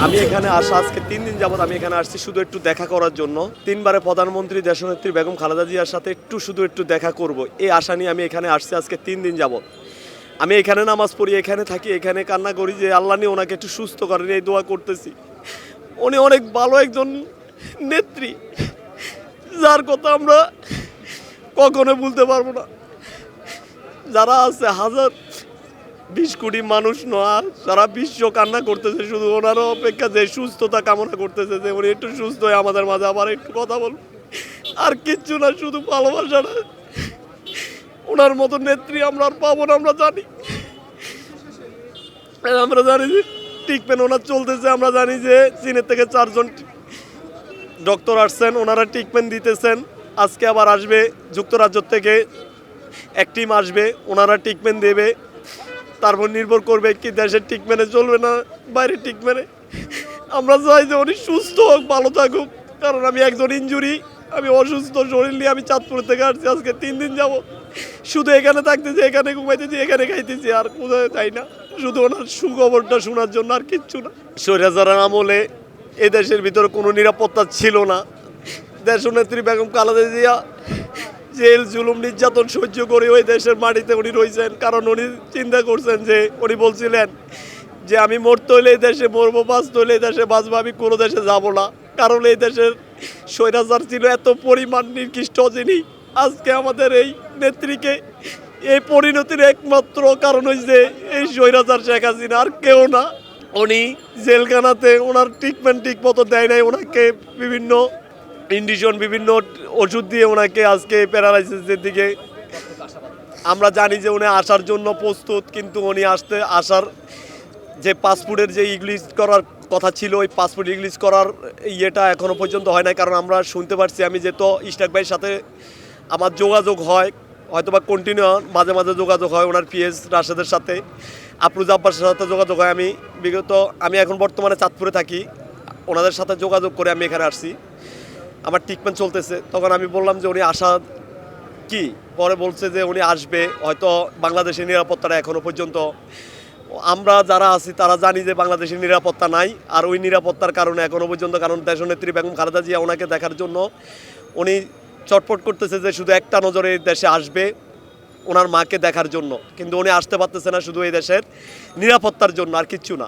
আমি এখানে আসা আজকে 3 দিন যাবত আমি এখানে আসছি শুধু একটু দেখা করার জন্য। 3বারে প্রধানমন্ত্রী দেশনেত্রী বেগম খালেদা জিয়ার সাথে একটু দেখা করব। এই আশা নিয়ে আমি এখানে আসছি আজকে 3 দিন যাবত। আমি এখানে নামাজ পড়ি, এখানে থাকি, এখানে কান্না করি যে আল্লাহ নিয়ে ওনাকে একটু সুস্থ করেন, এই দোয়া করতেছি। উনি অনেক ভালো একজন নেত্রী, যার কথা আমরা কখনো ভুলতে পারবো না। যারা আছে 20 কোটি মানুষ নয়, সারা বিশ্ব কান্না করতেছে শুধু ওনারও অপেক্ষা যে সুস্থতা কামনা করতেছে যে উনি একটু সুস্থ হয়ে আমাদের মাঝে আবার একটু কথা বলুন। আর কিচ্ছু না, শুধু ভালোবাসাটা। ওনার মতো নেত্রী আমরা আর পাবো না, আমরা জানি। আমরা জানি যে ট্রিটমেন্ট ওনার চলতেছে, আমরা জানি যে চীনের থেকে 4 জন ডক্টর আসছেন, ওনারা ট্রিটমেন্ট দিতেছেন। আজকে আবার আসবে যুক্তরাজ্য থেকে এক টিম আসবে, ওনারা ট্রিটমেন্ট দেবে। তারপর নির্ভর করবে কি দেশের ট্রিটমেন্টে চলবে না বাইরের ট্রিটমেন্টে। আমরা চাই যে উনি সুস্থ হোক, ভালো থাকুক। কারণ আমি একজন ইনজুরি, আমি অসুস্থ শরীর নিয়ে আমি চাঁদপুর থেকে আসছি আজকে 3 দিন যাব। শুধু এখানে থাকতেছি, এখানে ঘুমাইতেছি, এখানে খাইতেছি, আর কোথাও যাই না। শুধু ওনার সুখবরটা শোনার জন্য, আর কিচ্ছু না। স্বৈরাচারের আমলে এ দেশের ভিতরে কোনো নিরাপত্তা ছিল না। দেশনেত্রী বেগম খালেদা জিয়া জেল জুলুম নির্যাতন সহ্য করে ওই দেশের মাটিতে উনি রয়েছেন। কারণ উনি চিন্তা করছেন যে উনি বলছিলেন যে আমি মরতে হইলে এই দেশে মরবো, বাঁচতে হইলে এই দেশে বাঁচবো, আমি কোনো দেশে যাব না। কারণ এই দেশের স্বৈরাচার ছিল এত পরিমাণ নিকৃষ্ট, যিনি আজকে আমাদের এই নেত্রীকে এই পরিণতির একমাত্র কারণ হয়েছে এই স্বৈরাচার শেখ হাসিনা, আর কেউ না। উনি জেলখানাতে ওনার ট্রিটমেন্ট ঠিক মতো দেয় নাই, ওনাকে বিভিন্ন ইনডিশন, বিভিন্ন ওষুধ দিয়ে ওনাকে আজকে প্যারালাইসিসের দিকে। আমরা জানি যে উনি আসার জন্য প্রস্তুত, কিন্তু উনি আসার যে পাসপোর্টের যে ইংলিশ করার কথা ছিল, ওই পাসপোর্ট ইংলিশ করার ইয়েটা এখনও পর্যন্ত হয় নাই। কারণ আমরা শুনতে পারছি, আমি যেহেতু ইশতাক ভাইয়ের সাথে আমার যোগাযোগ হয়, হয়তো বা কন্টিনিউ মাঝে মাঝে যোগাযোগ হয় ওনার পিএস রাশেদের সাথে, আফরুজ আব্বাসের সাথে যোগাযোগ হয়। আমি এখন বর্তমানে চাঁদপুরে থাকি, ওনাদের সাথে যোগাযোগ করে আমি এখানে আসছি। আমার ট্রিটমেন্ট চলতেছে। তখন আমি বললাম যে উনি আসা কি, পরে বলছে যে উনি আসবে, হয়তো বাংলাদেশের নিরাপত্তাটা এখনও পর্যন্ত আমরা যারা আছি তারা জানি যে বাংলাদেশের নিরাপত্তা নাই। আর ওই নিরাপত্তার কারণে এখনও পর্যন্ত, কারণ দেশনেত্রী বেগম খালেদা জিয়া ওনাকে দেখার জন্য উনি চটপট করতেছে যে শুধু একটা নজরে এই দেশে আসবে ওনার মাকে দেখার জন্য, কিন্তু উনি আসতে পারতেছে না শুধু এই দেশের নিরাপত্তার জন্য, আর কিচ্ছু না।